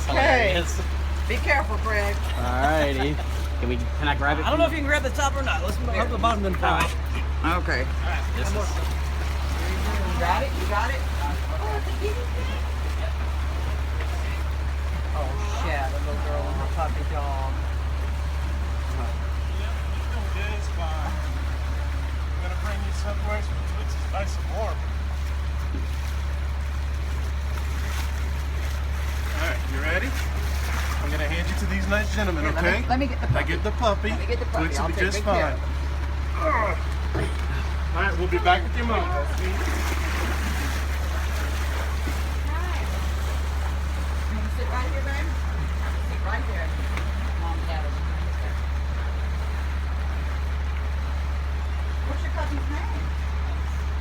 Okay. Be careful, Craig. Alrighty. Can I grab it? I don't know if you can grab the top or not. Let's hope the bottom doesn't fall. Okay. This is, You got it? You got it? Oh, shit. The little girl and her puppy dog. It's fine. I'm gonna bring you someplace where it's nice and warm. Alright, you ready? I'm gonna hand you to these nice gentlemen, Here, okay? let me get the puppy. I get the puppy. Let me get the puppy. Twix will I'll be take just big care fine. of it. Alright, we'll be back with your mom.